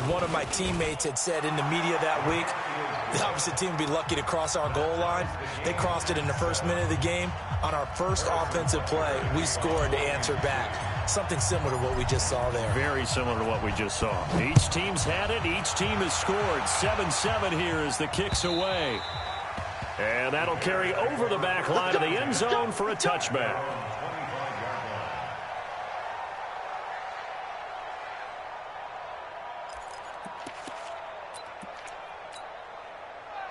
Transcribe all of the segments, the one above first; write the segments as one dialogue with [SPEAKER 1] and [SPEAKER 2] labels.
[SPEAKER 1] one of my teammates had said in the media that week, the opposite team would be lucky to cross our goal line. They crossed it in the first minute of the game. On our first offensive play, we scored to answer back. Something similar to what we just saw there.
[SPEAKER 2] Very similar to what we just saw. Each team's had it. Each team has scored. 7-7 here as the kick's away. And that'll carry over the back line of the end zone for a touchback.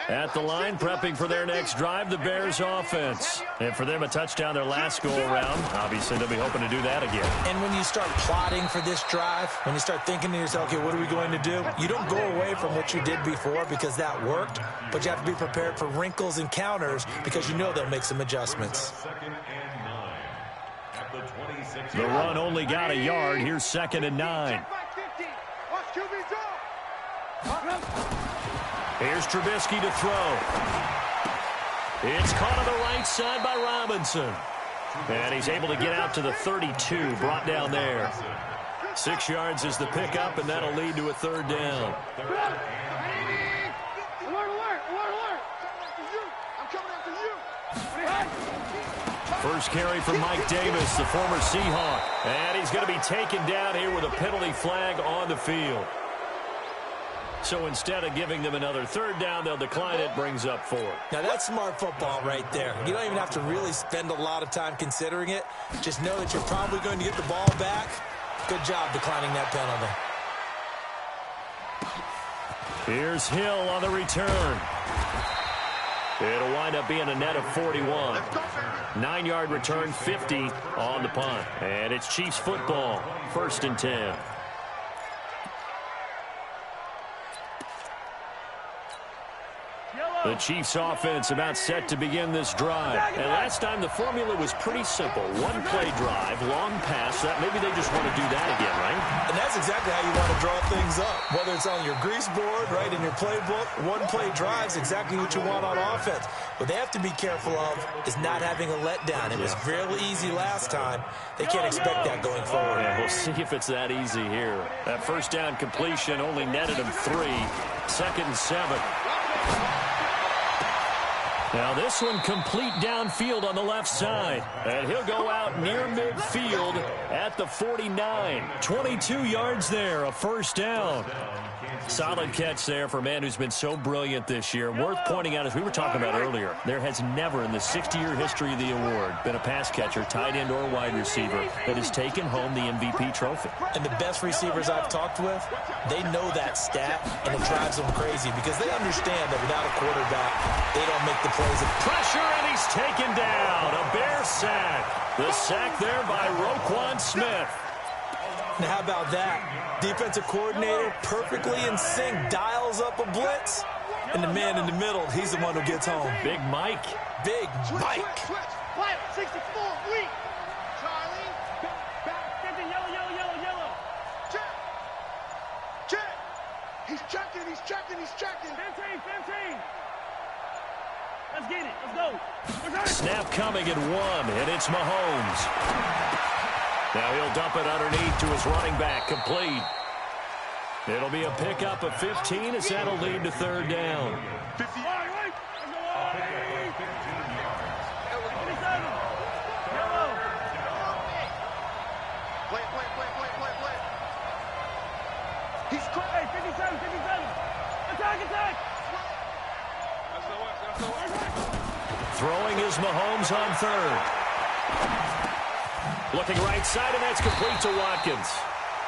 [SPEAKER 2] At the line, prepping for their next drive, the Bears offense. And for them, a touchdown their last go-around. Obviously, they'll be hoping to do that again.
[SPEAKER 1] And when you start plotting for this drive, when you start thinking to yourself, okay, what are we going to do? You don't go away from what you did before because that worked, but you have to be prepared for wrinkles and counters because you know they'll make some adjustments.
[SPEAKER 2] The run only got a yard. Here's 2nd and 9. Here's Trubisky to throw. It's caught on the right side by Robinson. And he's able to get out to the 32, brought down there. 6 yards is the pickup, and that'll lead to a 3rd down. First carry from Mike Davis, the former Seahawk. And he's going to be taken down here with a penalty flag on the field. So instead of giving them another 3rd down, they'll decline it, brings up 4.
[SPEAKER 1] Now that's smart football right there. You don't even have to really spend a lot of time considering it. Just know that you're probably going to get the ball back. Good job declining that penalty.
[SPEAKER 2] Here's Hill on the return. It'll wind up being a net of 41. 9-yard return, 50 on the punt. And it's Chiefs football, 1st and 10. The Chiefs offense about set to begin this drive. And last time the formula was pretty simple. 1-play drive, long pass. Maybe they just want to do that again, right?
[SPEAKER 1] And that's exactly how you want to draw things up. Whether it's on your grease board, right, in your playbook, 1-play drive is exactly what you want on offense. What they have to be careful of is not having a letdown. It was really easy last time. They can't expect that going forward.
[SPEAKER 2] Yeah, we'll see if it's that easy here. That 1st down completion only netted him 3. 2nd and 7. Now this one complete downfield on the left side. And he'll go out near midfield at the 49. 22 yards there, a 1st down. Solid catch there for a man who's been so brilliant this year. Worth pointing out, as we were talking about earlier, there has never in the 60-year history of the award been a pass catcher, tight end or wide receiver, that has taken home the MVP trophy.
[SPEAKER 1] And the best receivers I've talked with, they know that stat, and it drives them crazy because they understand that without a quarterback, they don't make the plays.
[SPEAKER 2] Pressure, and he's taken down. A Bear sack. The sack there by Roquan Smith.
[SPEAKER 1] Now, how about that? Defensive coordinator perfectly in sync, dials up a blitz. And the man in the middle, he's the one who gets home.
[SPEAKER 2] Big Mike.
[SPEAKER 1] Big Mike.
[SPEAKER 3] Quiet, 64, weak. Charlie. Back, yellow. Check. He's checking. 15. Let's get it. Let's go.
[SPEAKER 2] Snap coming at 1, and it's Mahomes. Now he'll dump it underneath to his running back, complete. It'll be a pickup of 15 as that'll lead to 3rd down.
[SPEAKER 3] 50. Play. He's crazy. 57. Attack.
[SPEAKER 2] Throwing is Mahomes on 3rd. Looking right side, and that's complete to Watkins.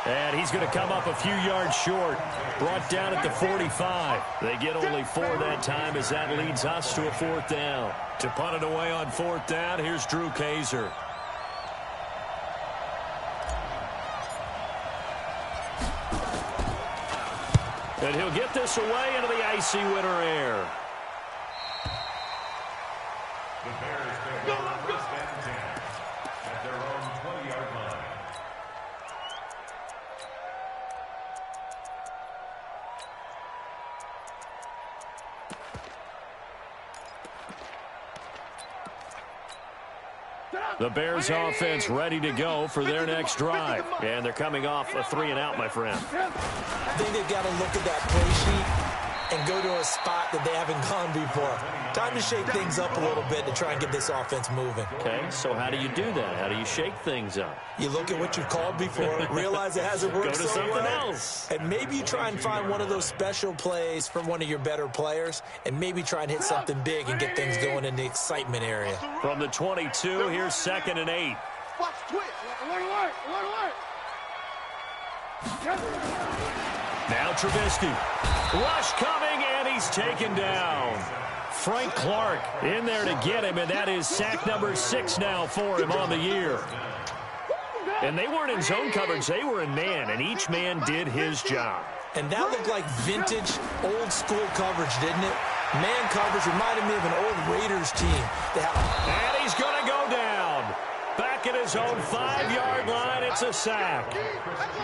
[SPEAKER 2] And he's going to come up a few yards short. Brought down at the 45. They get only 4 that time as that leads us to a 4th down. To punt it away on 4th down, here's Drew Kaiser. And he'll get this away into the icy winter air.
[SPEAKER 4] The Bears take over first and 10 at their own 20-yard line.
[SPEAKER 2] The Bears offense ready to go for their next drive. And they're coming off a 3-and-out, my friend.
[SPEAKER 1] I think they've got to look at that play sheet and go to a spot that they haven't gone before. Time to shake things up a little bit to try and get this offense moving.
[SPEAKER 2] Okay, so how do you do that? How do you shake things up?
[SPEAKER 1] You look at what you've called before, realize it hasn't worked
[SPEAKER 2] Go to
[SPEAKER 1] so
[SPEAKER 2] something
[SPEAKER 1] well,
[SPEAKER 2] else.
[SPEAKER 1] and maybe you try and find one of those special plays from one of your better players, and maybe try and hit something big and get things going in the excitement area.
[SPEAKER 2] From the 22, here's 2nd and 8.
[SPEAKER 3] Watch twitch. Alert.
[SPEAKER 2] Now Trubisky. Rush coming, and he's taken down. Frank Clark in there to get him, and that is sack number 6 now for him on the year. And they weren't in zone coverage. They were in man, and each man did his job.
[SPEAKER 1] And that looked like vintage, old-school coverage, didn't it? Man coverage reminded me of an old Raiders team.
[SPEAKER 2] And he's going to go down. Back at his own 5-yard line, it's a sack.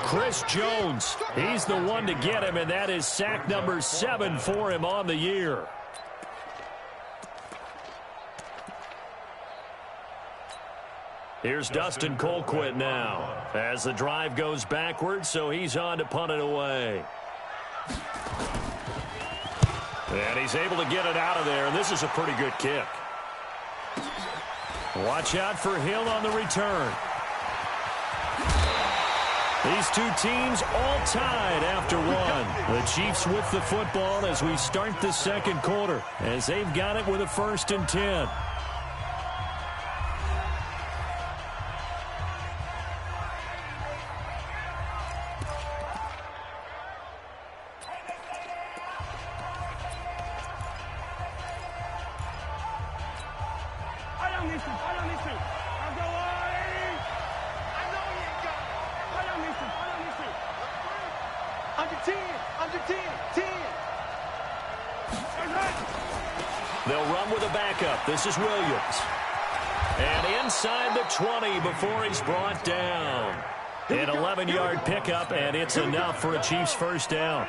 [SPEAKER 2] Chris Jones, he's the one to get him, and that is sack number 7 for him on the year. Here's Dustin Colquitt now as the drive goes backwards, so he's on to punt it away. And he's able to get it out of there, and this is a pretty good kick. Watch out for Hill on the return. These two teams all tied after one. The Chiefs with the football as we start the second quarter, as they've got it with a 1st and 10. They'll run with a backup. This is Williams. And inside the 20 before he's brought down. An 11-yard pickup, and it's enough for a Chiefs 1st down.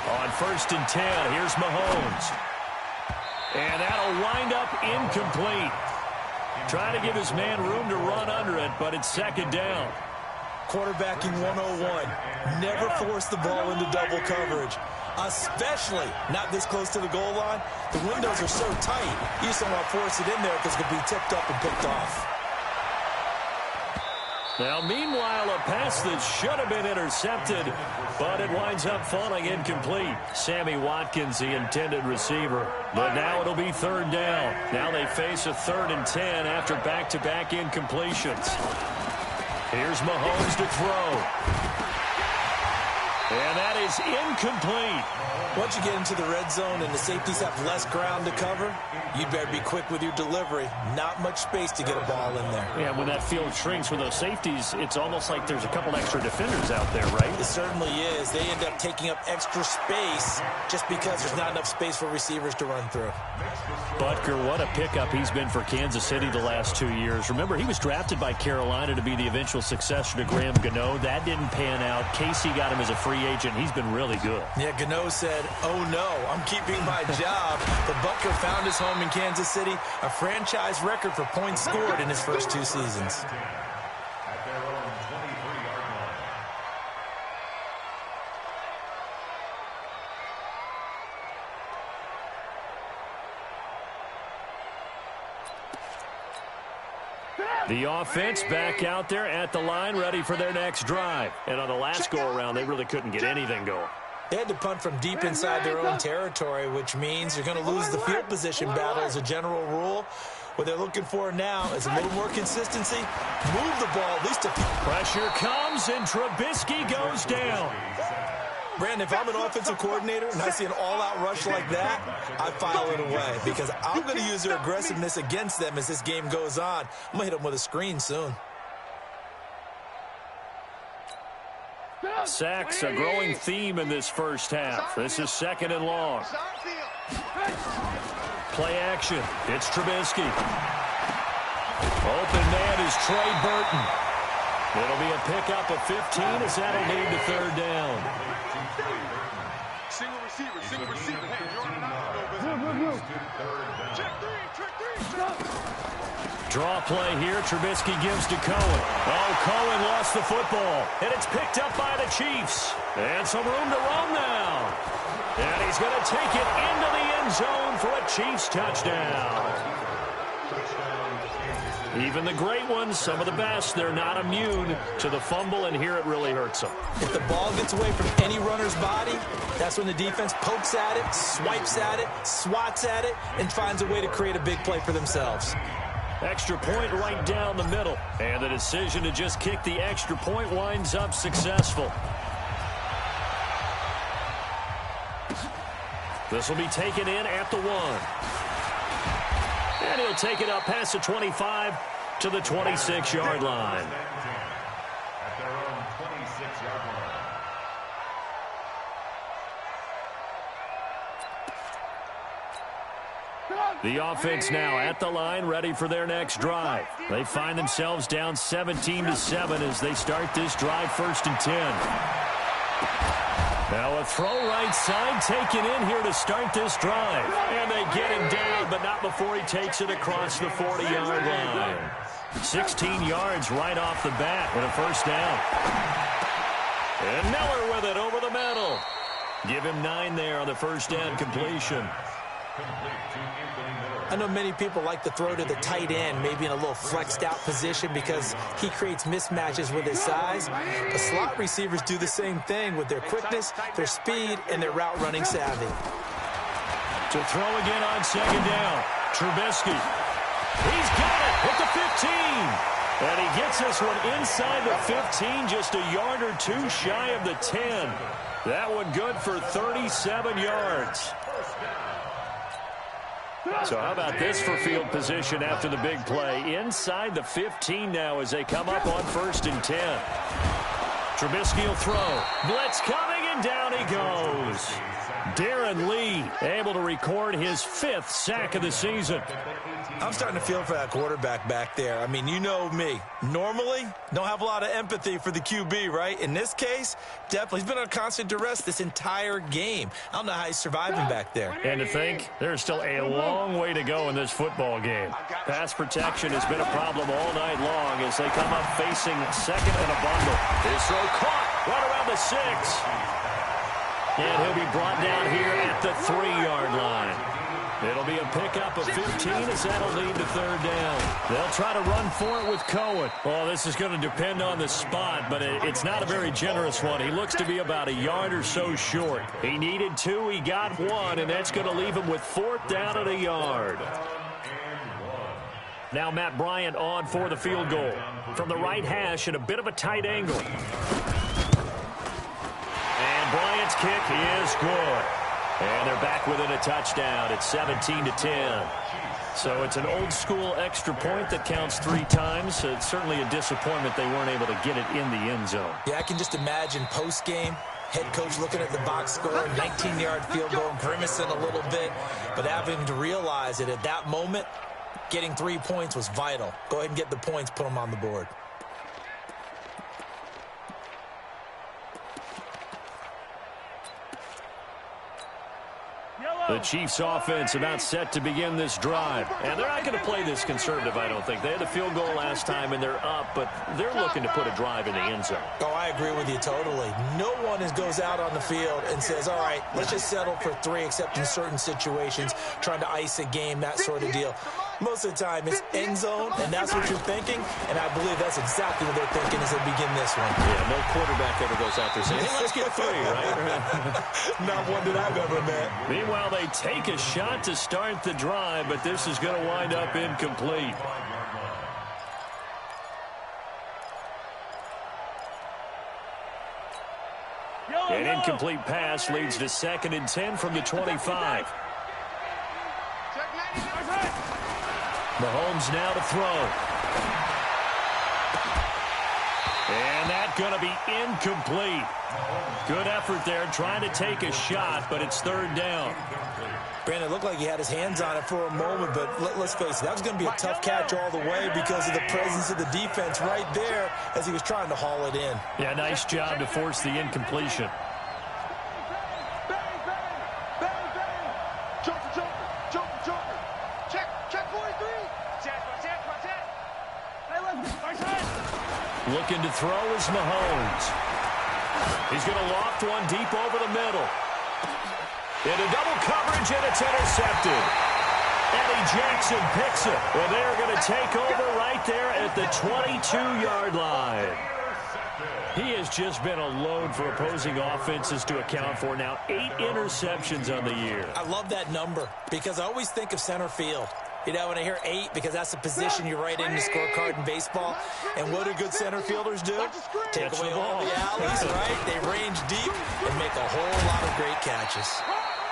[SPEAKER 2] On 1st and 10, here's Mahomes. And that'll wind up incomplete. Trying to give his man room to run under it, but it's 2nd down.
[SPEAKER 1] Quarterbacking 101. Never force the ball into double coverage, especially not this close to the goal line. The windows are so tight, you just don't want to force it in there because it could be tipped up and picked off.
[SPEAKER 2] Now, meanwhile, a pass that should have been intercepted, but it winds up falling incomplete. Sammy Watkins, the intended receiver. But now it'll be 3rd down. Now they face a 3rd and 10 after back-to-back incompletions. Here's Mahomes to throw. And that is incomplete.
[SPEAKER 1] Once you get into the red zone and the safeties have less ground to cover, you better be quick with your delivery. Not much space to get a ball in there.
[SPEAKER 2] Yeah, when that field shrinks with those safeties, it's almost like there's a couple extra defenders out there, right?
[SPEAKER 1] It certainly is. They end up taking up extra space just because there's not enough space for receivers to run through.
[SPEAKER 2] Butker, what a pickup he's been for Kansas City the last 2 years. Remember, he was drafted by Carolina to be the eventual successor to Graham Gano. That didn't pan out. Casey got him as a free agent. He's been really good.
[SPEAKER 1] Yeah, Gano said, "Oh no, I'm keeping my job." But Butker found his home in Kansas City, a franchise record for points scored in his first 2 seasons.
[SPEAKER 4] At their own 23-yard line.
[SPEAKER 2] The offense back out there at the line, ready for their next drive. And on the last go-around, they really couldn't get anything going.
[SPEAKER 1] They had to punt from deep inside their own territory, which means you're going to lose the field position battle as a general rule. What they're looking for now is a little more consistency. Move the ball at least a few.
[SPEAKER 2] Pressure comes, and Trubisky goes down.
[SPEAKER 1] Brandon, if I'm an offensive coordinator and I see an all-out rush like that, I file it away because I'm going to use their aggressiveness against them as this game goes on. I'm going to hit them with a screen soon.
[SPEAKER 2] Sacks, a growing theme in this first half. This is 2nd and long. Play action. It's Trubisky. Open man is Trey Burton. It'll be a pickup of 15 as that'll lead to 3rd down.
[SPEAKER 5] Single receiver. Hey, you're on an eye. Check three.
[SPEAKER 2] Draw play here. Trubisky gives to Cohen. Oh, Cohen lost the football. And it's picked up by the Chiefs. And some room to roam now. And he's going to take it into the end zone for a Chiefs touchdown. Even the great ones, some of the best, they're not immune to the fumble, and here it really hurts them.
[SPEAKER 1] If the ball gets away from any runner's body, that's when the defense pokes at it, swipes at it, swats at it, and finds a way to create a big play for themselves.
[SPEAKER 2] Extra point right down the middle. And the decision to just kick the extra point winds up successful. This will be taken in at the 1. And he'll take it up past the 25 to the 26-yard line.
[SPEAKER 4] At their own 26-yard line.
[SPEAKER 2] The offense now at the line, ready for their next drive. They find themselves down 17-7 as they start this drive, 1st and 10. Now a throw right side taken in here to start this drive. And they get him down, but not before he takes it across the 40-yard line. 16 yards right off the bat with a 1st down. And Miller with it over the middle. Give him 9 there on the 1st down completion.
[SPEAKER 1] I know many people like to throw to the tight end, maybe in a little flexed out position because he creates mismatches with his size. The slot receivers do the same thing with their quickness, their speed, and their route running savvy.
[SPEAKER 2] To throw again on 2nd down. Trubisky. He's got it at the 15. And he gets this one inside the 15, just a yard or 2 shy of the 10. That one good for 37 yards. So how about this for field position after the big play? Inside the 15 now as they come up on 1st and 10. Trubisky will throw. Blitz coming, and down he goes. Darren Lee able to record his 5th sack of the season.
[SPEAKER 1] I'm starting to feel for that quarterback back there. I mean, you know me. Normally, don't have a lot of empathy for the QB, right? In this case, definitely. He's been on constant duress this entire game. I don't know how he's surviving back there.
[SPEAKER 2] And to think, there's still a long way to go in this football game. Pass protection has been a problem all night long as they come up facing 2nd and a bundle. His throw caught right around the 6. And he'll be brought down here at the 3-yard line. It'll be a pickup of 15 as that'll lead to 3rd down. They'll try to run for it with Cohen. Well, this is going to depend on the spot, but it's not a very generous one. He looks to be about a yard or so short. He needed 2, he got 1, and that's going to leave him with 4th down at a yard. Now Matt Bryant on for the field goal. From the right hash at a bit of a tight angle. And Bryant's kick is good. And they're back within a touchdown at 17-10. So it's an old-school extra point that counts 3 times. It's certainly a disappointment they weren't able to get it in the end zone.
[SPEAKER 1] Yeah, I can just imagine post-game, head coach looking at the box score, 19-yard field goal, grimacing a little bit, but having to realize that at that moment, getting 3 points was vital. Go ahead and get the points, put them on the board.
[SPEAKER 2] The Chiefs offense about set to begin this drive. And they're not going to play this conservative, I don't think. They had the field goal last time, and they're up, but they're looking to put a drive in the end zone.
[SPEAKER 1] Oh, I agree with you totally. No one goes out on the field and says, all right, let's just settle for 3, except in certain situations, trying to ice a game, that sort of deal. Most of the time, it's end zone, and that's what you're thinking, and I believe that's exactly what they're thinking as they begin this one.
[SPEAKER 2] Yeah, no quarterback ever goes out there saying, hey, let's get 3, right?
[SPEAKER 1] Not one that I've ever met.
[SPEAKER 2] Meanwhile, they take a shot to start the drive, but this is going to wind up incomplete. An incomplete pass leads to 2nd and 10 from the 25. Mahomes now to throw. And that's going to be incomplete. Good effort there trying to take a shot, but it's 3rd down.
[SPEAKER 1] Brandon, it looked like he had his hands on it for a moment, but let's face it, that was going to be a tough catch all the way because of the presence of the defense right there as he was trying to haul it in.
[SPEAKER 2] Yeah, nice job to force the incompletion. Looking to throw is Mahomes. He's going to loft one deep over the middle. Into double coverage, and it's intercepted. Eddie Jackson picks it. Well, they're going to take over right there at the 22-yard line. He has just been a load for opposing offenses to account for. Now 8 interceptions on the year.
[SPEAKER 1] I love that number because I always think of center field. You know, when I hear 8, because that's the position you write in the scorecard in baseball. And what do good center fielders do? Take away all the alleys, right? They range deep and make a whole lot of great catches.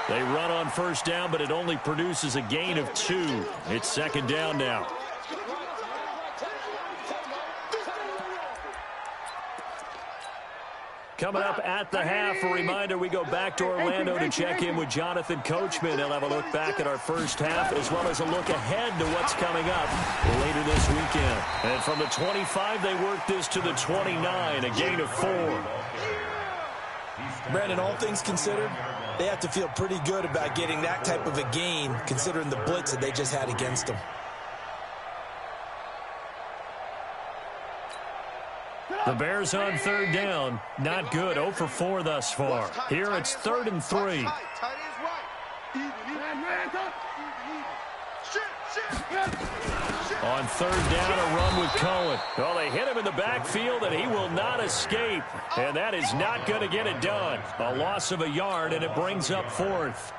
[SPEAKER 2] They run on first down, but it only produces a gain of 2. It's second down now. Coming up at the half, a reminder, we go back to Orlando to check in with Jonathan Coachman. He'll have a look back at our first half as well as a look ahead to what's coming up later this weekend. And from the 25, they work this to the 29, a gain of 4.
[SPEAKER 1] Brandon, all things considered, they have to feel pretty good about getting that type of a gain considering the blitz that they just had against them.
[SPEAKER 2] The Bears on third down. Not good. 0 for 4 thus far. Here it's 3rd and 3. On third down, a run with Cohen. Well, they hit him in the backfield, and he will not escape. And that is not going to get it done. A loss of a yard, and it brings up 4th.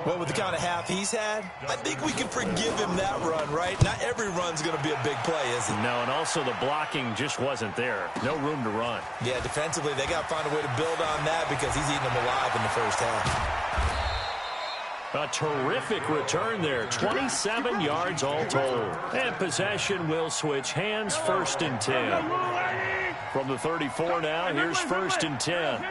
[SPEAKER 1] Well, with the kind of half he's had, I think we can forgive him that run, right? Not every run's going to be a big play, is it?
[SPEAKER 2] No, and also the blocking just wasn't there. No room to run.
[SPEAKER 1] Yeah, defensively, they got to find a way to build on that because he's eating them alive in the first half.
[SPEAKER 2] A terrific return there. 27 yards all told. And possession will switch hands, 1st and 10. From the 34 now, here's 1st and 10.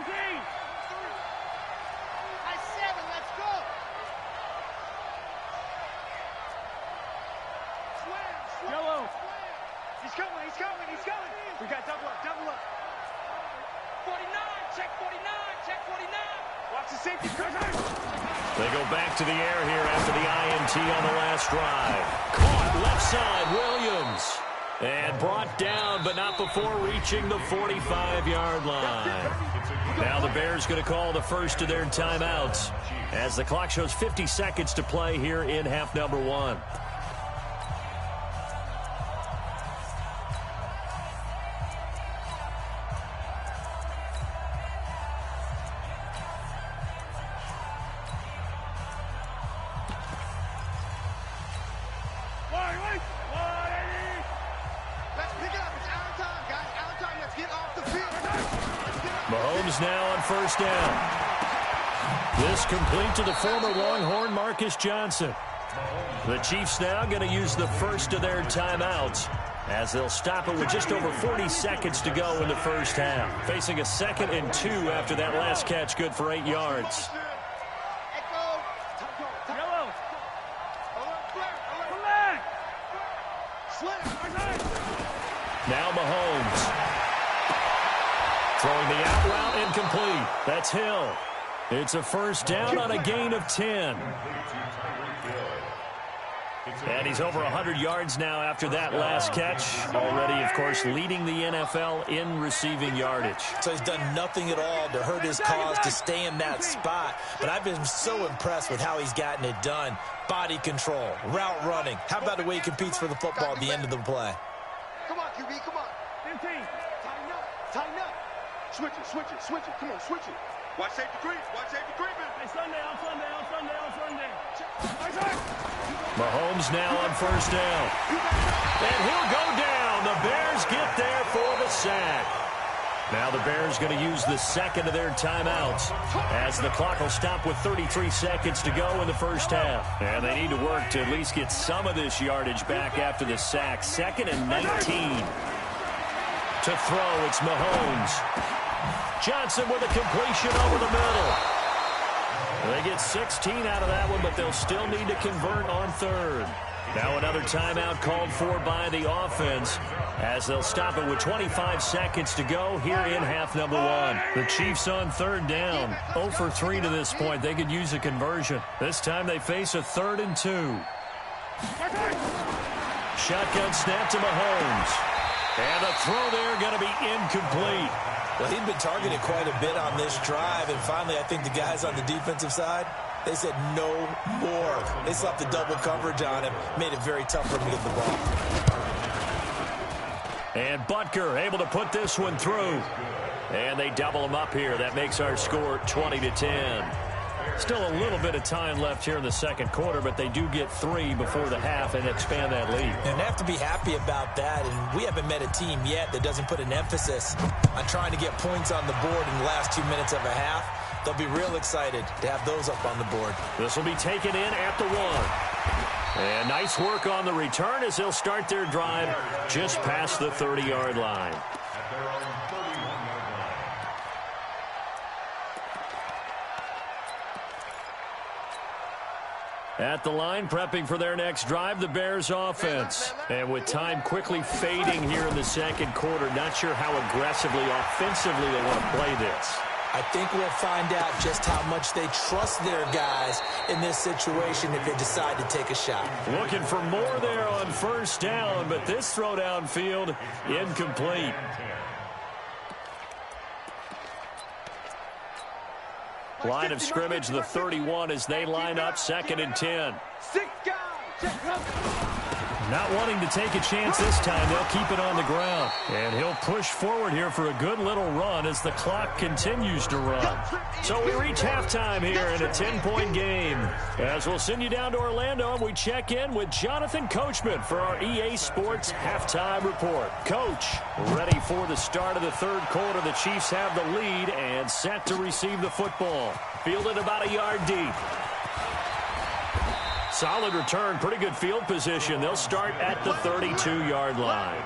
[SPEAKER 3] We got double up. 49, check 49. Watch the safety.
[SPEAKER 2] They go back to the air here after the INT on the last drive. Caught left side, Williams. And brought down, but not before reaching the 45-yard line. Now the Bears going to call the first of their timeouts as the clock shows 50 seconds to play here in half number 1. Mahomes now on first down. This complete to the former Longhorn Marcus Johnson. The Chiefs now going to use the first of their timeouts as they'll stop it with just over 40 seconds to go in the first half. Facing a 2nd and 2 after that last catch, good for 8 yards. Now Mahomes. Throwing the out route incomplete. That's Hill. It's a first down on a gain of 10. And he's over 100 yards now after that last catch. Already, of course, leading the NFL in receiving yardage.
[SPEAKER 1] So he's done nothing at all to hurt his cause to stay in that spot. But I've been so impressed with how he's gotten it done. Body control, route running. How about the way he competes for the football at the end of the play?
[SPEAKER 3] Come on, QB, come on. 15. Tighten up. Switch it. Come on, switch it. Watch safety creep, man. Hey, Sunday.
[SPEAKER 2] Mahomes now on first down. And he'll go down. The Bears get there for the sack. Now the Bears going to use the second of their timeouts as the clock will stop with 33 seconds to go in the first half. And they need to work to at least get some of this yardage back after the sack. 2nd and 19. To throw, it's Mahomes. Johnson with a completion over the middle. They get 16 out of that one, but they'll still need to convert on third. Now another timeout called for by the offense as they'll stop it with 25 seconds to go here in half number 1. The Chiefs on third down. 0 for 3 to this point. They could use a conversion. This time they face a 3rd and 2. Shotgun snap to Mahomes. And the throw there going to be incomplete.
[SPEAKER 1] Well, he'd been targeted quite a bit on this drive, and finally I think the guys on the defensive side, they said no more. They slapped the double coverage on him, made it very tough for him to get the ball.
[SPEAKER 2] And Butker able to put this one through. And they double him up here. That makes our score 20-10. Still a little bit of time left here in the second quarter, but they do get 3 before the half and expand that lead.
[SPEAKER 1] And they have to be happy about that, and we haven't met a team yet that doesn't put an emphasis on trying to get points on the board in the last 2 minutes of a half. They'll be real excited to have those up on the board.
[SPEAKER 2] This will be taken in at the 1. And nice work on the return as they'll start their drive just past the 30-yard line. At the line, prepping for their next drive, the Bears offense. And with time quickly fading here in the second quarter, not sure how aggressively, offensively they want to play this.
[SPEAKER 1] I think we'll find out just how much they trust their guys in this situation if they decide to take a shot.
[SPEAKER 2] Looking for more there on first down, but this throw downfield, incomplete. Line of scrimmage, the 31 as they line up, 2nd and 10. Not wanting to take a chance this time, they'll keep it on the ground. And he'll push forward here for a good little run as the clock continues to run. So we reach halftime here in a 10-point game. As we'll send you down to Orlando, we check in with Jonathan Coachman for our EA Sports Halftime Report. Coach, ready for the start of the third quarter. The Chiefs have the lead and set to receive the football. Fielded about a yard deep. Solid return, pretty good field position. They'll start at the 32-yard line.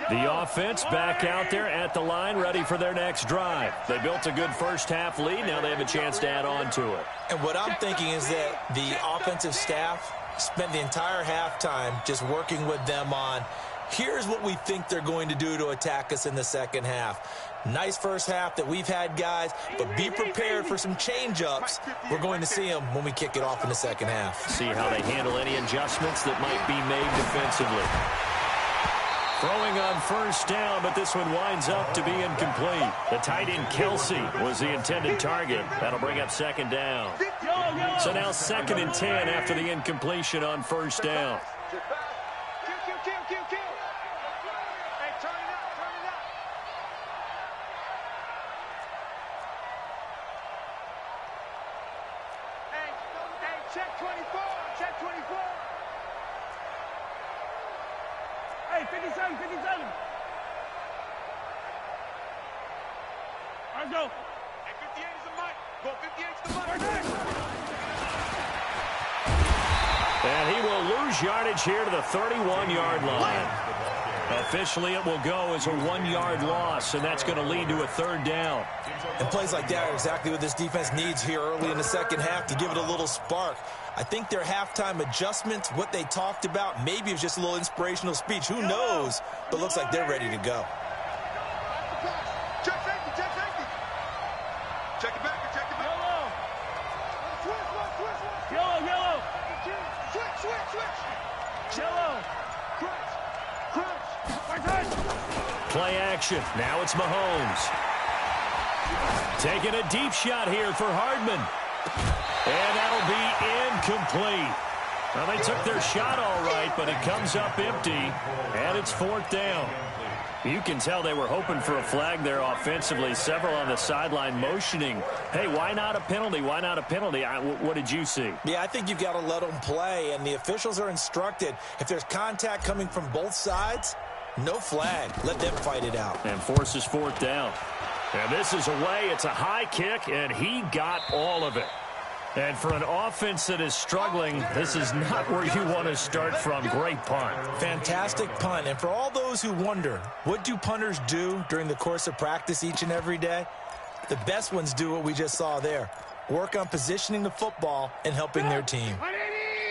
[SPEAKER 2] The offense back out there at the line, ready for their next drive. They built a good first-half lead. Now they have a chance to add on to it.
[SPEAKER 1] And what I'm thinking is that the offensive staff spent the entire halftime just working with them on, here's what we think they're going to do to attack us in the second half. Nice first half that we've had, guys, but be prepared for some change-ups. We're going to see them when we kick it off in the second half.
[SPEAKER 2] See how they handle any adjustments that might be made defensively. Throwing on first down, but this one winds up to be incomplete. The tight end, Kelsey, was the intended target. That'll bring up 2nd down. So now 2nd and 10 after the incompletion on first down.
[SPEAKER 3] Check 24. Check 24. Hey, 57, 57. Let's go. Hey, 58 is the mic. Go, 58 is the mic.
[SPEAKER 2] And he will lose yardage here to the 31-yard line. Officially, it will go as a 1-yard loss, and that's going to lead to a 3rd down.
[SPEAKER 1] And plays like that are exactly what this defense needs here early in the second half to give it a little spark. I think their halftime adjustments, what they talked about, maybe it was just a little inspirational speech. Who knows? But looks like they're ready to go.
[SPEAKER 3] Check safety, check safety. Check it back, check it back. Yellow. Switch. Yellow, yellow. Switch. Yellow.
[SPEAKER 2] Play action. Now it's Mahomes. Taking a deep shot here for Hardman. And that'll be incomplete. Well, they took their shot all right, but it comes up empty, and it's 4th down. You can tell they were hoping for a flag there offensively. Several on the sideline motioning, hey, why not a penalty? Why not a penalty? What did you see?
[SPEAKER 1] Yeah, I think you've got to let them play, and the officials are instructed, if there's contact coming from both sides, no flag. Let them fight it out.
[SPEAKER 2] And forces 4th down. And this is away. It's a high kick, and he got all of it. And for an offense that is struggling, this is not where you want to start from. Great punt.
[SPEAKER 1] Fantastic punt. And for all those who wonder, what do punters do during the course of practice each and every day? The best ones do what we just saw there. Work on positioning the football and helping their team.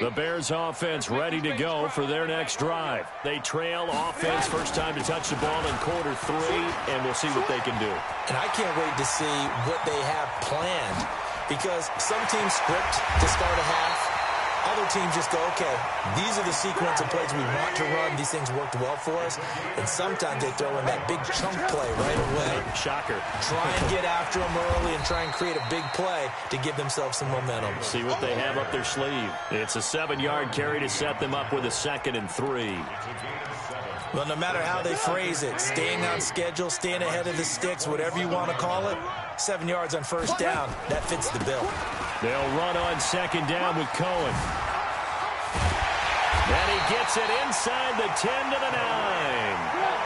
[SPEAKER 2] The Bears offense ready to go for their next drive. They trail offense, first time to touch the ball in quarter 3, and we'll see what they can do.
[SPEAKER 1] And I can't wait to see what they have planned. because some teams script to start a half. Other teams just go, okay, these are the sequence of plays we want to run. These things worked well for us. And sometimes they throw in that big chunk play right away.
[SPEAKER 2] Shocker.
[SPEAKER 1] Try and get after them early and try and create a big play to give themselves some momentum.
[SPEAKER 2] See what they have up their sleeve. It's a 7-yard carry to set them up with a 2nd and 3.
[SPEAKER 1] Well, no matter how they phrase it, staying on schedule, staying ahead of the sticks, whatever you want to call it, 7 yards on first down, that fits the bill.
[SPEAKER 2] They'll run on 2nd down with Cohen. And he gets it inside the 10 to the 9.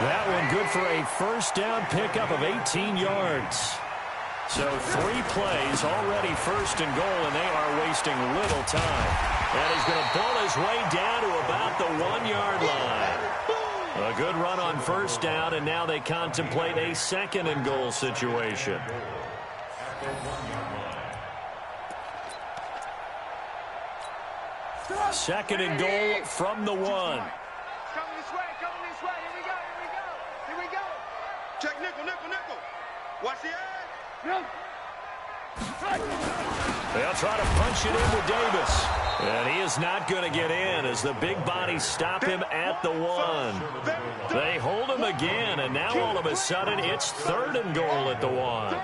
[SPEAKER 2] That one good for a first down pickup of 18 yards. So 3 plays, already first and goal, and they are wasting little time. And he's going to pull his way down to about the 1-yard line. A good run on first down, and now they contemplate a 2nd and goal situation. Second and goal from the 1.
[SPEAKER 3] Coming this way, here we go. Check nickel. Watch the edge.
[SPEAKER 2] They'll try to punch it into Davis. And he is not going to get in as the big bodies stop him at the 1. They hold him again, and now all of a sudden it's 3rd and goal at the 1.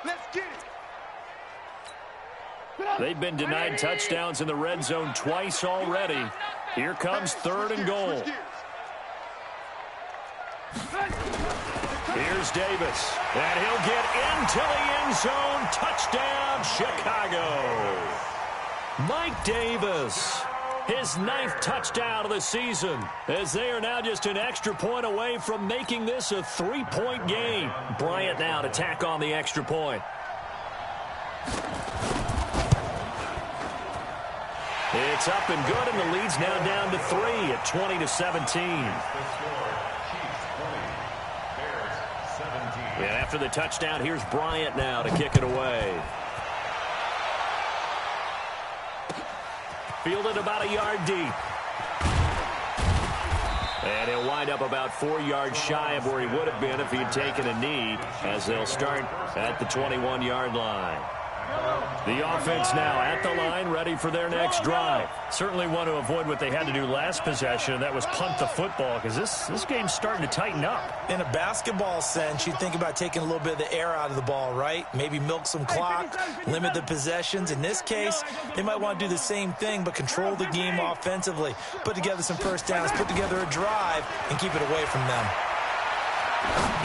[SPEAKER 3] Let's get it.
[SPEAKER 2] They've been denied touchdowns in the red zone twice already. Here comes 3rd and goal. Here's Davis, and he'll get into the end zone. Touchdown, Chicago. Mike Davis, his 9th touchdown of the season, as they are now just an extra point away from making this a 3-point game. Bryant now to tack on the extra point. It's up and good, and the lead's now down to 3 at 20-17. And after the touchdown, here's Bryant now to kick it away. Fielded about a yard deep. And he'll wind up about 4 yards shy of where he would have been if he had taken a knee, as they'll start at the 21-yard line. The offense now at the line, ready for their next drive. Certainly want to avoid what they had to do last possession, and that was punt the football, because this game's starting to tighten up.
[SPEAKER 1] In a basketball sense, you think about taking a little bit of the air out of the ball, right? Maybe milk some clock, limit the possessions. In this case, they might want to do the same thing, but control the game offensively. Put together some first downs, put together a drive, and keep it away from them.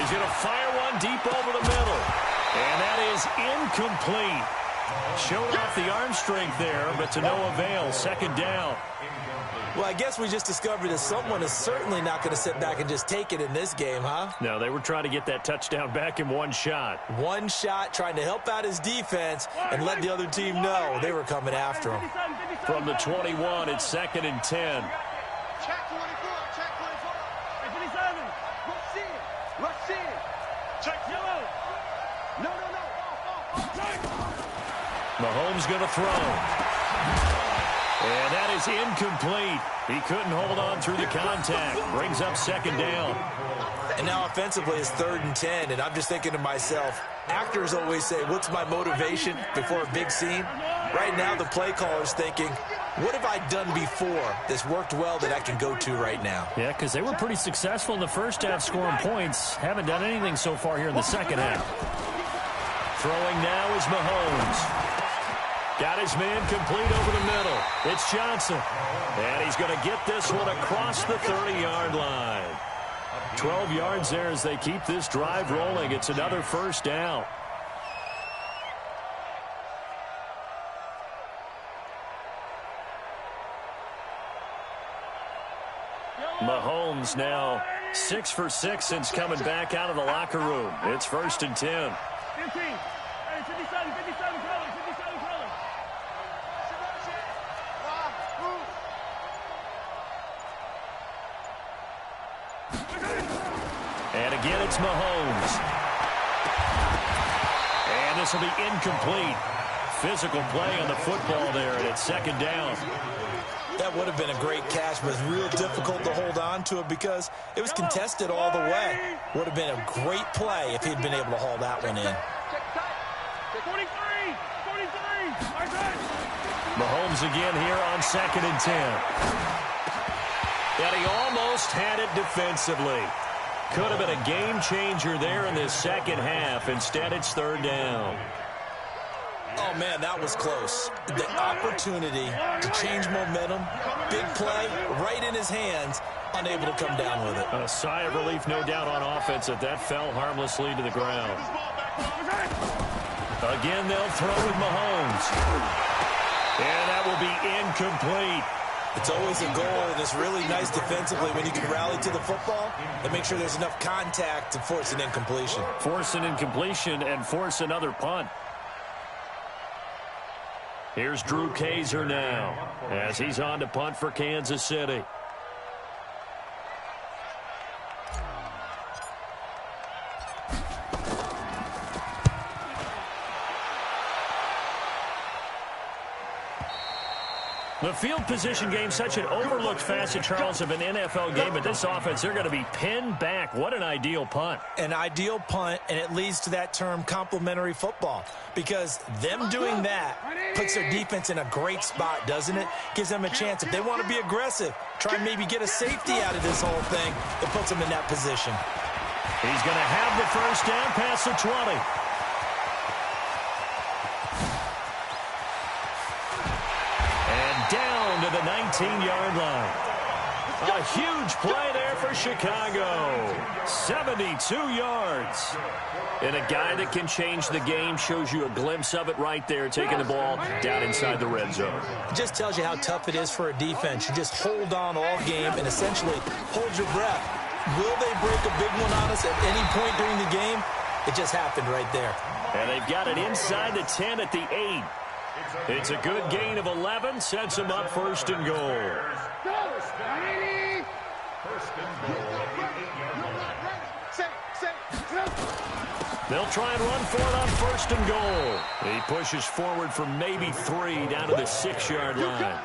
[SPEAKER 2] He's going to fire one deep over the middle. And that is incomplete. Showed off the arm strength there, but to no avail. 2nd down.
[SPEAKER 1] Well, I guess we just discovered that someone is certainly not going to sit back and just take it in this game, huh?
[SPEAKER 2] No, they were trying to get that touchdown back in one shot.
[SPEAKER 1] One shot, trying to help out his defense and let the other team know they were coming after him.
[SPEAKER 2] From the 21, it's 2nd and 10.
[SPEAKER 3] Check 24, check 24. Rush in. Check yellow. No.
[SPEAKER 2] Mahomes going to throw. And that is incomplete. He couldn't hold on through the contact. Brings up 2nd down.
[SPEAKER 1] And now offensively it's 3rd and 10. And I'm just thinking to myself, actors always say, what's my motivation before a big scene? Right now the play caller's thinking, what have I done before that's worked well that I can go to right now?
[SPEAKER 2] Yeah, because they were pretty successful in the first half scoring points. Haven't done anything so far here in the second half. Throwing now is Mahomes. Got his man complete over the middle. It's Johnson. And he's going to get this one across the 30-yard line. 12 yards there as they keep this drive rolling. It's another first down. Mahomes now 6 for 6 since coming back out of the locker room. It's 1st and 10.
[SPEAKER 6] 15. Hey, 57 colors.
[SPEAKER 2] And again, it's Mahomes. And this will be incomplete. Physical play on the football there, and it's 2nd down.
[SPEAKER 1] That would have been a great catch, but it's real difficult to hold on to it because it was contested all the way. Would have been a great play if he'd been able to haul that one in.
[SPEAKER 2] Mahomes again here on 2nd and 10. And he almost had it defensively. Could have been a game changer there in this second half. Instead, it's 3rd down.
[SPEAKER 1] Oh, man, that was close. The opportunity to change momentum, big play, right in his hands, unable to come down with it.
[SPEAKER 2] A sigh of relief, no doubt, on offense that fell harmlessly to the ground. Again, they'll throw with Mahomes. And that will be incomplete.
[SPEAKER 1] It's always a goal, and it's really nice defensively when you can rally to the football and make sure there's enough contact to force an incompletion.
[SPEAKER 2] Force an incompletion and force another punt. Here's Drew Kaiser now as he's on to punt for Kansas City. The field position game, such an overlooked facet, Charles, of an NFL game, but this offense, they're going to be pinned back. What an ideal punt.
[SPEAKER 1] An ideal punt, and it leads to that term complementary football, because them doing that puts their defense in a great spot, doesn't it? Gives them a chance. If they want to be aggressive, try and maybe get a safety out of this whole thing, it puts them in that position.
[SPEAKER 2] He's going to have the first down past the 20. Down to the 19-yard line. A huge play there for Chicago. 72 yards. And a guy that can change the game, shows you a glimpse of it right there, taking the ball down inside the red zone.
[SPEAKER 1] It just tells you how tough it is for a defense. You just hold on all game and essentially hold your breath. Will they break a big one on us at any point during the game? It just happened right there.
[SPEAKER 2] And they've got it inside the 10 at the 8. It's a good gain of 11, sets them up 1st and goal. They'll try and run for it on 1st and goal. He pushes forward for maybe 3 down to the 6-yard line.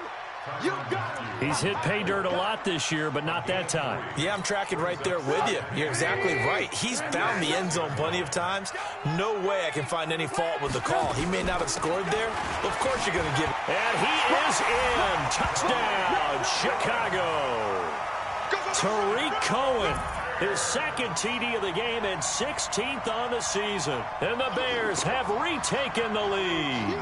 [SPEAKER 2] He's hit pay dirt a lot this year, but not that time.
[SPEAKER 1] Yeah, I'm tracking right there with you. You're exactly right. He's found the end zone plenty of times. No way I can find any fault with the call. He may not have scored there. Of course you're going to give it.
[SPEAKER 2] And he is in. Touchdown, Chicago. Tariq Cohen, his 2nd TD of the game and 16th on the season. And the Bears have retaken the lead.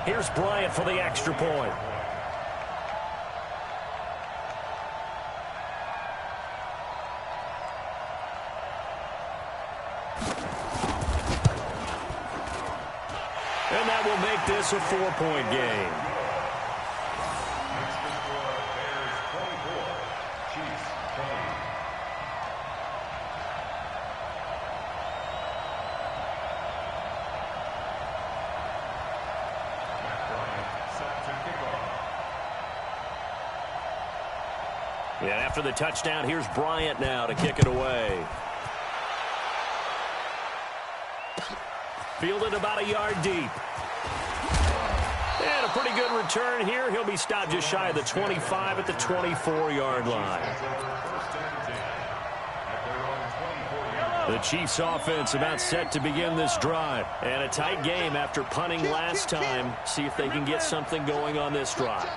[SPEAKER 2] Here's Bryant for the extra point. And that will make this a 4-point game. And after the touchdown, here's Bryant now to kick it away. Fielded about a yard deep. And a pretty good return here. He'll be stopped just shy of the 25 at the 24-yard line. The Chiefs offense about set to begin this drive. And a tight game after punting last time. See if they can get something going on this drive.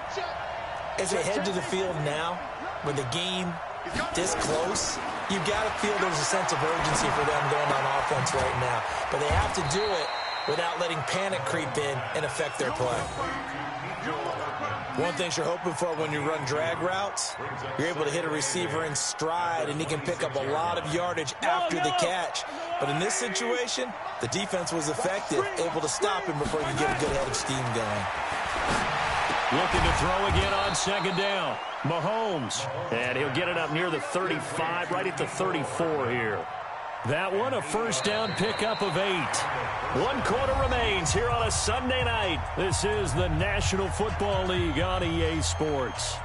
[SPEAKER 1] As they head to the field now, with the game this close, you've got to feel there's a sense of urgency for them going on offense right now. But they have to do it without letting panic creep in and affect their play. One thing you're hoping for when you run drag routes, you're able to hit a receiver in stride, and he can pick up a lot of yardage after the catch. But in this situation, the defense was effective, able to stop him before you get a good head of steam going.
[SPEAKER 2] Looking to throw again on 2nd down. Mahomes. And he'll get it up near the 35, right at the 34 here. That one, a 1st down pickup of 8. 1 quarter remains here on a Sunday night. This is the National Football League on EA Sports.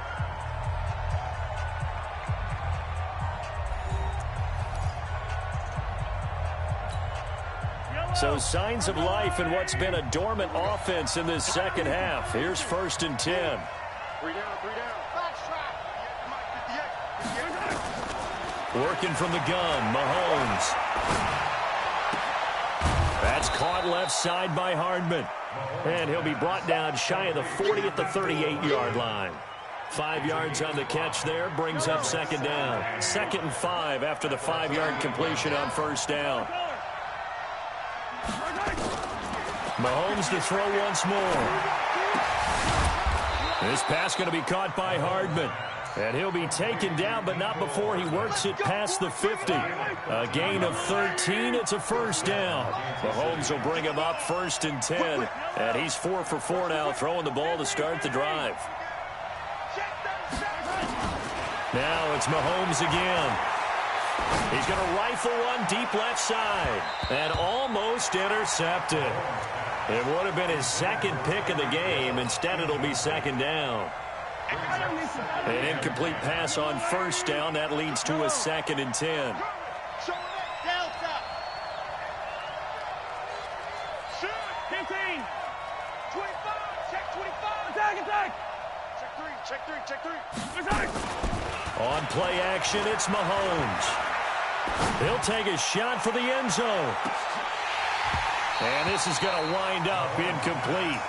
[SPEAKER 2] So signs of life in what's been a dormant offense in this second half. Here's 1st and 10.
[SPEAKER 3] 3 down, 3 down.
[SPEAKER 2] Working from the gun, Mahomes. That's caught left side by Hardman. And he'll be brought down shy of the 40 at the 38-yard line. 5 yards on the catch there, brings up second down. 2nd and 5 after the 5-yard completion on first down. Mahomes to throw once more. This pass going to be caught by Hardman. And he'll be taken down, but not before he works it past the 50. A gain of 13. It's a first down. Mahomes will bring him up 1st and 10. And he's 4 for 4 now, throwing the ball to start the drive. Now it's Mahomes again. He's going to rifle one deep left side. And almost intercepted. It would have been his 2nd pick of the game. Instead, it'll be 2nd down. An incomplete pass on first down. That leads to a 2nd and 10. On play action, it's Mahomes. He'll take a shot for the end zone. And this is going to wind up incomplete.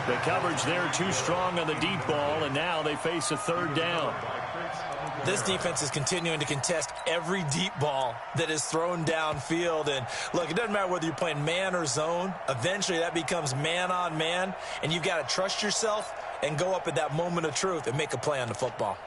[SPEAKER 2] The coverage there too strong on the deep ball, and now they face a 3rd down.
[SPEAKER 1] This defense is continuing to contest every deep ball that is thrown downfield. And, look, it doesn't matter whether you're playing man or zone. Eventually that becomes man-on-man, and you've got to trust yourself and go up at that moment of truth and make a play on the football.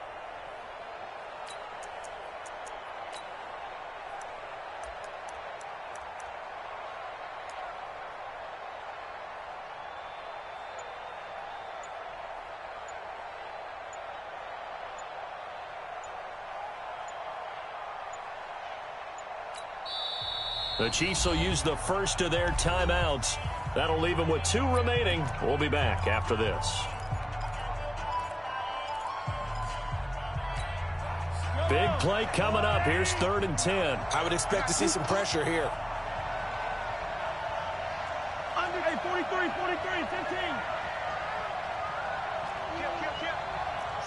[SPEAKER 2] The Chiefs will use the first of their timeouts. That'll leave them with 2 remaining. We'll be back after this. Big play coming up. Here's 3rd and 10.
[SPEAKER 1] I would expect to see some pressure here.
[SPEAKER 6] Under 43, 43, 15.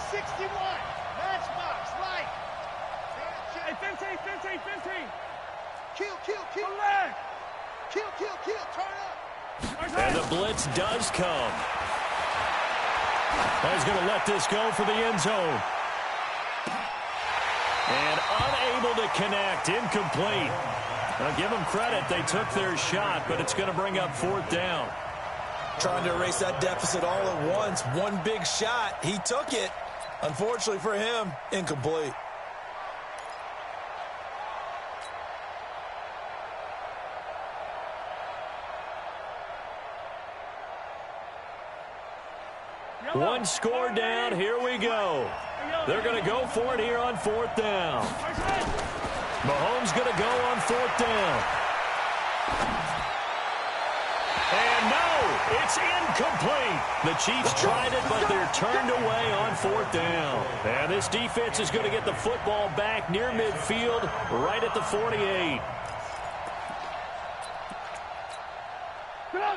[SPEAKER 3] 61. Matchbox, right.
[SPEAKER 6] Hey, 15, 15, 15.
[SPEAKER 3] Kill. Kill. Turn up.
[SPEAKER 2] And the blitz does come. He's going to let this go for the end zone. And unable to connect. Incomplete. I'll give them credit. They took their shot, but it's going to bring up 4th down.
[SPEAKER 1] Trying to erase that deficit all at once. One big shot. He took it. Unfortunately for him, incomplete.
[SPEAKER 2] One score down. Here we go. They're going to go for it here on 4th down. Mahomes going to go on 4th down. And no, it's incomplete. The Chiefs tried it, but they're turned away on 4th down. And this defense is going to get the football back near midfield, right at the 48.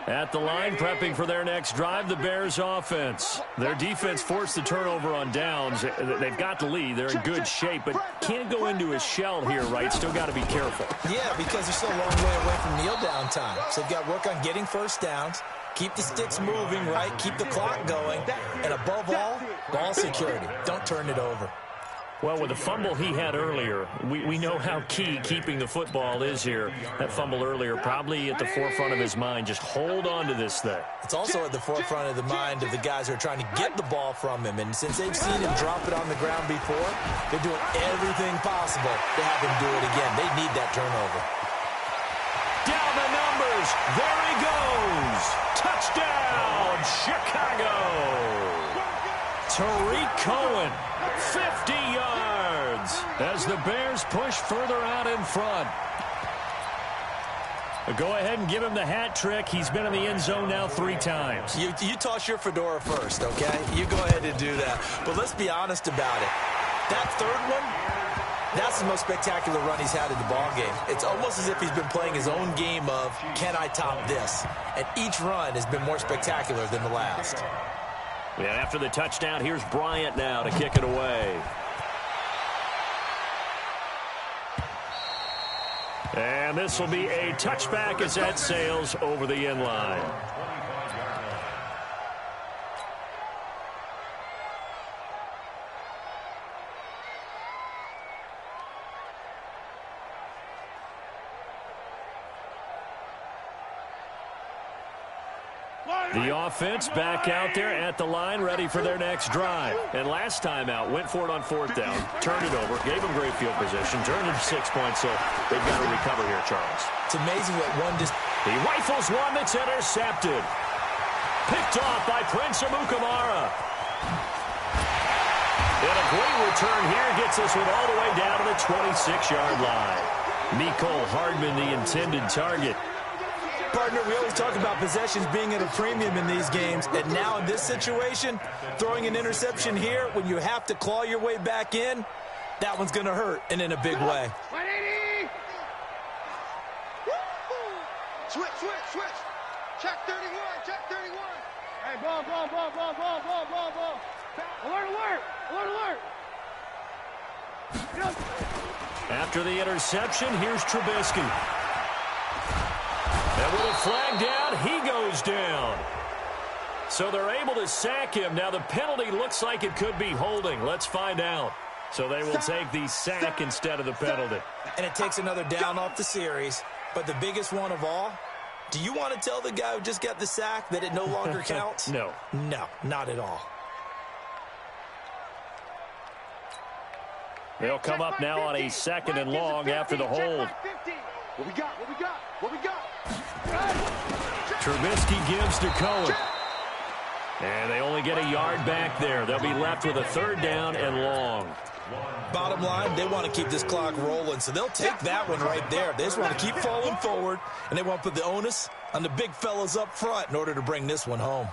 [SPEAKER 2] At the line, prepping for their next drive, the Bears offense. Their defense forced the turnover on downs. They've got the lead. They're in good shape, but can't go into a shell here, right? Still got to be careful.
[SPEAKER 1] Yeah, because they're still a long way away from kneel down time. So they've got to work on getting first downs, keep the sticks moving, right? Keep the clock going. And above all, ball security. Don't turn it over.
[SPEAKER 2] Well, with the fumble he had earlier, we know how key keeping the football is here. That fumble earlier probably at the forefront of his mind. Just hold on to this thing.
[SPEAKER 1] It's also at the forefront of the mind of the guys who are trying to get the ball from him. And since they've seen him drop it on the ground before, they're doing everything possible to have him do it again. They need that turnover.
[SPEAKER 2] Down the numbers. There he goes. Touchdown, Chicago. Tariq Cohen, 50 yards as the Bears push further out in front. Go ahead and give him the hat trick. He's been in the end zone now 3 times.
[SPEAKER 1] You toss your fedora first, okay? You go ahead and do that. But let's be honest about it. That 3rd one, that's the most spectacular run he's had in the ball game. It's almost as if he's been playing his own game of, can I top this? And each run has been more spectacular than the last.
[SPEAKER 2] And after the touchdown, here's Bryant now to kick it away. And this will be a touchback as that sails over the end line. The offense back out there at the line, ready for their next drive. And last time out, went for it on fourth down, turned it over, gave them great field position, turned it 6 points, so they've got to recover here, Charles.
[SPEAKER 1] It's amazing what one just...
[SPEAKER 2] He rifles one that's intercepted. Picked off by Prince Amukamara. And a great return here gets this one all the way down to the 26-yard line. Mecole Hardman, the intended target.
[SPEAKER 1] Partner, we always talk about possessions being at a premium in these games, and now in this situation, throwing an interception here when you have to claw your way back in, that one's going to hurt, and in a big way.
[SPEAKER 3] 180! Switch. Check 31, check 31.
[SPEAKER 6] Hey, ball. Alert.
[SPEAKER 2] After the interception, here's Trubisky. And with a flag down, he goes down. So they're able to sack him. Now the penalty looks like it could be holding. Let's find out. So they will take the sack instead of the penalty.
[SPEAKER 1] And it takes another down off the series. But the biggest one of all, do you want to tell the guy who just got the sack that it no longer counts?
[SPEAKER 2] No.
[SPEAKER 1] No, not at all.
[SPEAKER 2] They'll come up now on a second and long after the hold.
[SPEAKER 3] What we got?
[SPEAKER 2] Trubisky gives to Cohen. And they only get a yard back there. They'll be left with a third down and long.
[SPEAKER 1] Bottom line, they want to keep this clock rolling, so they'll take that one right there. They just want to keep falling forward, and they want to put the onus on the big fellas up front in order to bring this one home.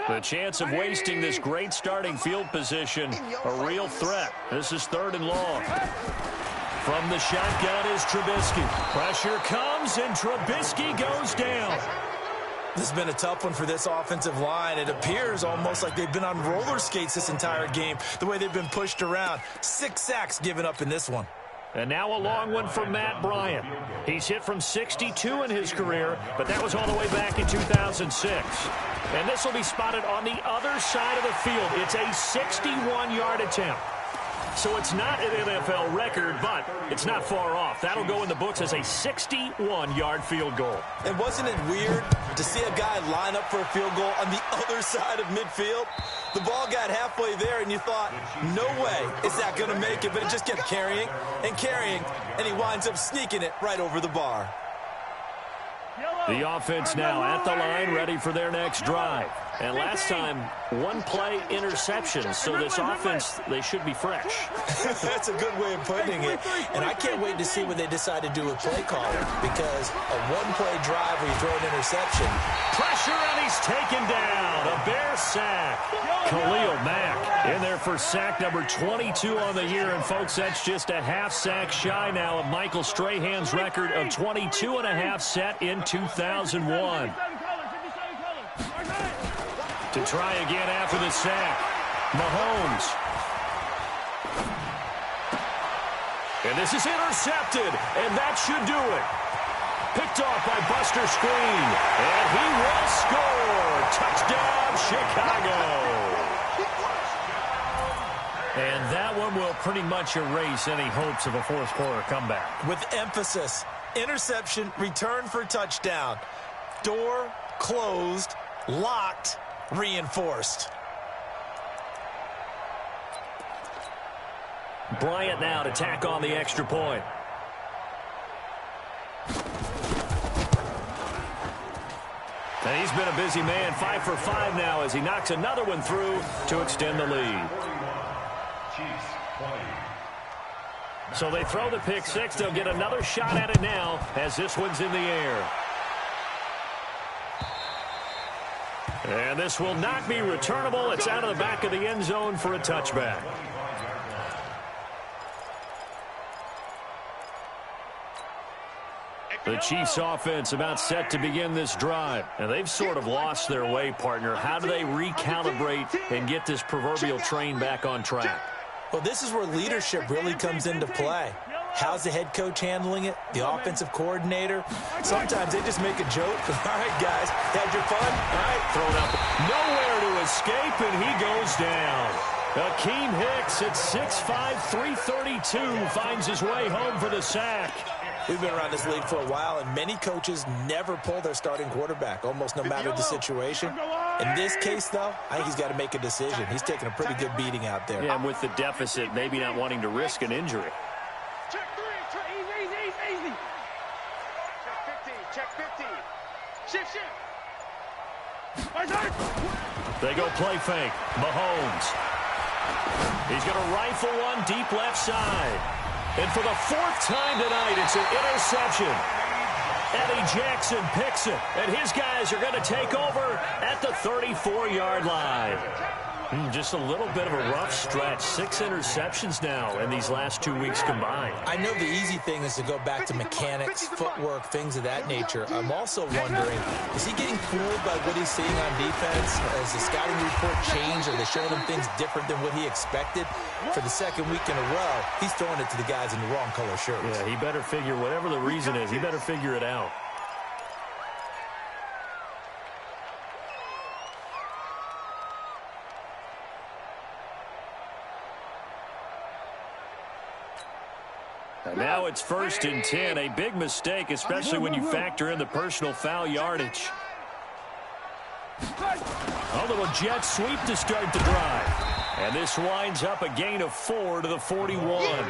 [SPEAKER 2] The chance of wasting this great starting field position, a real threat. This is third and long. From the shotgun is Trubisky. Pressure comes, and Trubisky goes down.
[SPEAKER 1] This has been a tough one for this offensive line. It appears almost like they've been on roller skates this entire game, the way they've been pushed around. 6 sacks given up in this one.
[SPEAKER 2] And now a long one for Matt Bryant. He's hit from 62 in his career, but that was all the way back in 2006. And this will be spotted on the other side of the field. It's a 61-yard attempt. So it's not an NFL record, but it's not far off. That'll go in the books as a 61-yard field goal.
[SPEAKER 1] And wasn't it weird to see a guy line up for a field goal on the other side of midfield? The ball got halfway there, and you thought, no way is that going to make it, but it just kept carrying, and he winds up sneaking it right over the bar.
[SPEAKER 2] The offense now at the line, ready for their next drive. And last time, one-play interception. So this offense, they should be fresh.
[SPEAKER 1] That's a good way of putting it. And I can't wait to see what they decide to do with play calling, because a one-play drive where you throw an interception.
[SPEAKER 2] Pressure, and he's taken down. A Bear sack. Khalil Mack in there for sack number 22 on the year. And, folks, that's just a half sack shy now of Michael Strahan's record of 22 and a half set in 2001. To try again after the sack, Mahomes. And this is intercepted, and that should do it. Picked off by Buster Screen, and he will score. Touchdown, Chicago. And that one will pretty much erase any hopes of a fourth quarter comeback.
[SPEAKER 1] With emphasis, interception, return for touchdown. Door closed, locked, reinforced.
[SPEAKER 2] Bryant now to tack on the extra point. And he's been a busy man, 5 for 5 now as he knocks another one through to extend the lead. So they throw the pick six. They'll get another shot at it now as this one's in the air. And this will not be returnable. It's out of the back of the end zone for a touchback. The Chiefs offense about set to begin this drive. And they've sort of lost their way, partner. How do they recalibrate and get this proverbial train back on track?
[SPEAKER 1] Well, this is where leadership really comes into play. How's the head coach handling it? The offensive coordinator? Sometimes they just make a joke. All right, guys, had your fun? All right, throw it up.
[SPEAKER 2] Nowhere to escape, and he goes down. Akeem Hicks at 6'5", 332 finds his way home for the sack.
[SPEAKER 1] We've been around this league for a while, and many coaches never pull their starting quarterback, almost no matter the situation. In this case, though, I think he's got to make a decision. He's taking a pretty good beating out there.
[SPEAKER 2] Yeah, and with the deficit, maybe not wanting to risk an injury.
[SPEAKER 6] Check 3. Easy.
[SPEAKER 3] Check 15. Shift.
[SPEAKER 2] They go play fake. Mahomes. He's going to rifle one deep left side. And for the fourth time tonight, it's an interception. Eddie Jackson picks it, and his guys are going to take over at the 34-yard line. Just a little bit of a rough stretch. 6 interceptions now in these last 2 weeks combined.
[SPEAKER 1] I know the easy thing is to go back to mechanics, footwork, things of that nature. I'm also wondering, is he getting fooled by what he's seeing on defense? Has the scouting report changed? Are they showing him things different than what he expected? For the second week in a row, he's throwing it to the guys in the wrong color shirts.
[SPEAKER 2] Yeah, he better figure, whatever the reason is, he better figure it out. And now it's 1st and 10, a big mistake, especially when you factor in the personal foul yardage. A little jet sweep to start the drive. And this winds up a gain of 4 to the 41.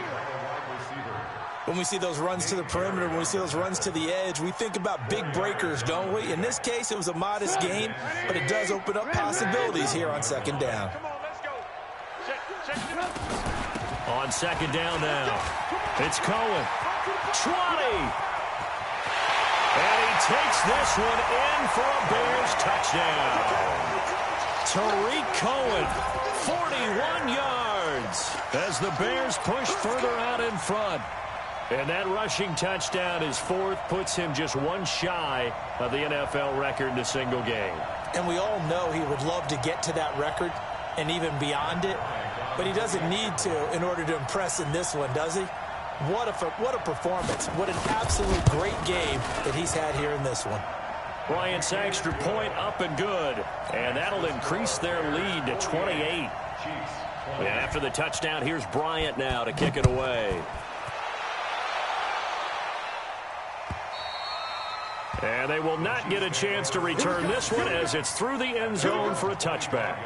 [SPEAKER 1] When we see those runs to the perimeter, when we see those runs to the edge, we think about big breakers, don't we? In this case, it was a modest gain, but it does open up possibilities here on 2nd down.
[SPEAKER 3] Come on, let's go. Check it up.
[SPEAKER 2] On 2nd down now, it's Cohen. 20. And he takes this one in for a Bears touchdown. Tariq Cohen, 41 yards as the Bears push further out in front. And that rushing touchdown, his 4th, puts him just one shy of the NFL record in a single game.
[SPEAKER 1] And we all know he would love to get to that record and even beyond it, but he doesn't need to in order to impress in this one, does he? What a performance. What an absolute great game that he's had here in this one.
[SPEAKER 2] Bryant's extra point up and good, and that'll increase their lead to 28. And after the touchdown, here's Bryant now to kick it away. And they will not get a chance to return this one as it's through the end zone for a touchback.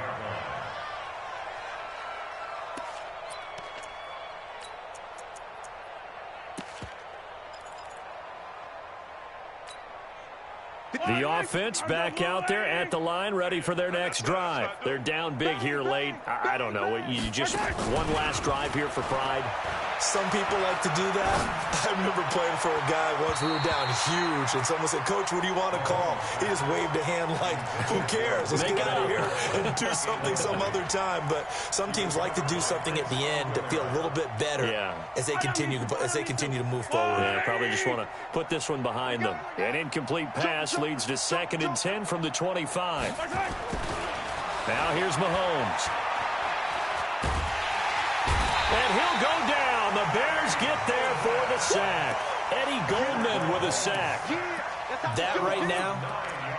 [SPEAKER 2] The offense back out there at the line, ready for their next drive. They're down big here late. I don't know. You just one last drive here for pride.
[SPEAKER 1] Some people like to do that. I remember playing for a guy once. We were down huge, and someone said, "Coach, what do you want to call?" He just waved a hand like, "Who cares? Let's get out of here and do something some other time." But some teams like to do something at the end to feel a little bit better as they continue to move forward.
[SPEAKER 2] Yeah, probably just want to put this one behind them. An incomplete pass leads to 2nd and 10 from the 25. Now here's Mahomes. And he'll go down. The Bears get there for the sack. Eddie Goldman with a sack.
[SPEAKER 1] That right now,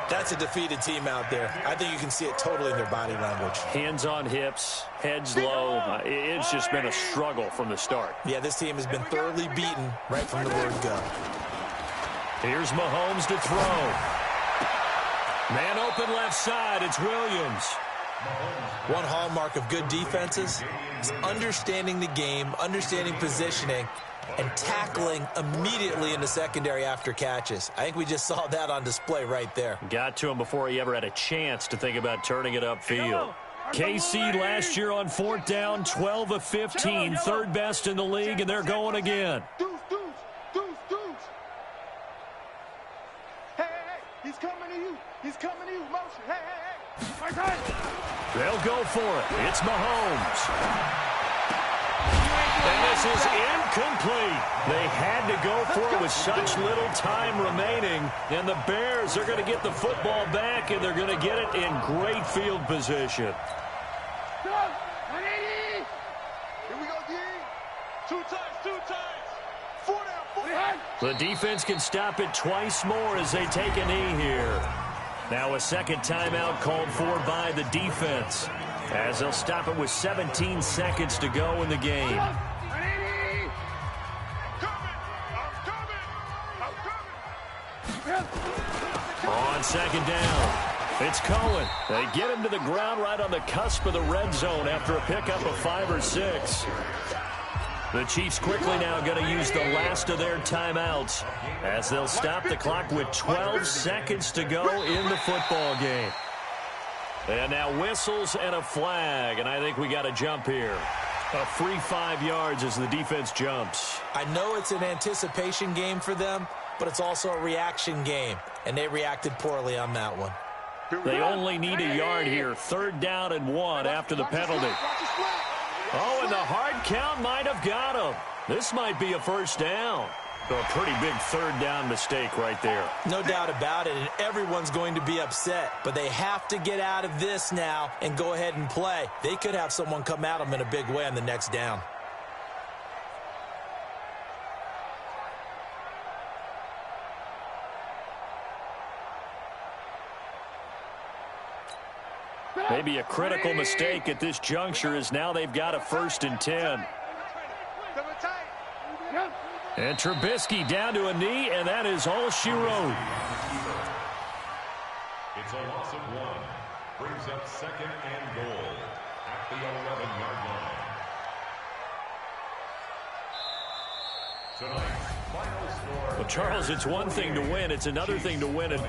[SPEAKER 1] that's a defeated team out there. I think you can see it totally in their body language.
[SPEAKER 2] Hands on hips, heads low. It's just been a struggle from the start.
[SPEAKER 1] Yeah, this team has been thoroughly beaten right from the word go.
[SPEAKER 2] Here's Mahomes to throw. Man open left side, it's Williams.
[SPEAKER 1] One hallmark of good defenses is understanding the game, understanding positioning, and tackling immediately in the secondary after catches. I think we just saw that on display right there.
[SPEAKER 2] Got to him before he ever had a chance to think about turning it upfield. KC last year on 4th down, 12 of 15, 3rd best in the league, and they're going again.
[SPEAKER 3] Deuce. Hey, he's coming to you. Motion. Hey.
[SPEAKER 2] They'll go for it. It's Mahomes. And this is incomplete. They had to go for it with such little time remaining. And the Bears are going to get the football back, and they're going to get it in great field position.
[SPEAKER 3] Here we go, D. Two times. 4 down.
[SPEAKER 2] The defense can stop it twice more as they take a knee here. Now a second timeout called for by the defense, as they'll stop it with 17 seconds to go in the game. On second down, it's Cohen. They get him to the ground right on the cusp of the red zone after a pickup of 5 or 6. The Chiefs quickly now going to use the last of their timeouts as they'll stop the clock with 12 seconds to go in the football game. And now whistles and a flag, and I think we got a jump here. A free 5 yards as the defense jumps.
[SPEAKER 1] I know it's an anticipation game for them, but it's also a reaction game, and they reacted poorly on that one.
[SPEAKER 2] They only need a yard here. 3rd down and 1 after the penalty. Oh, and the hard count might have got him. This might be a first down. So a pretty big 3rd down mistake right there.
[SPEAKER 1] No doubt about it, and everyone's going to be upset. But they have to get out of this now and go ahead and play. They could have someone come at them in a big way on the next down.
[SPEAKER 2] Maybe a critical mistake at this juncture as now they've got a 1st and 10. And Trubisky down to a knee, and that is all she wrote.
[SPEAKER 4] It's a loss of 1. Brings up 2nd and goal at the 11-yard line. Tonight's final score.
[SPEAKER 2] Well, Charles, it's one thing to win. It's another thing to win it.